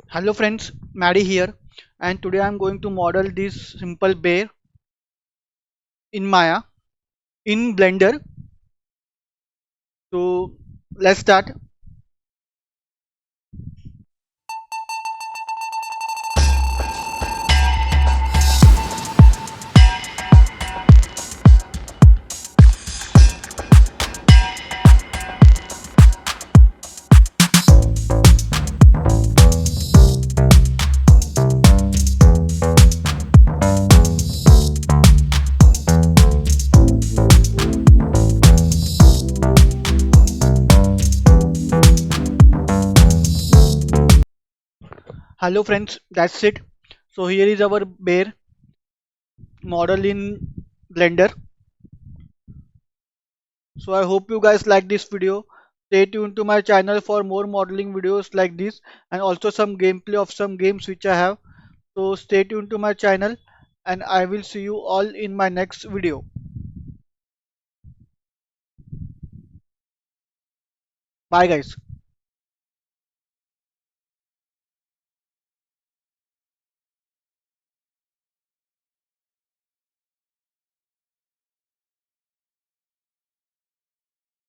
Hello friends, Maddie here, and today I'm going to model this simple bear in Maya in Blender. So let's start. Hello friends, that's it. So here is our bear model in Blender. So I hope you guys like this video. Stay tuned to my channel for more modeling videos like this and also some gameplay of some games which I have. So stay tuned to my channel and I will see you all in my next video. Bye guys.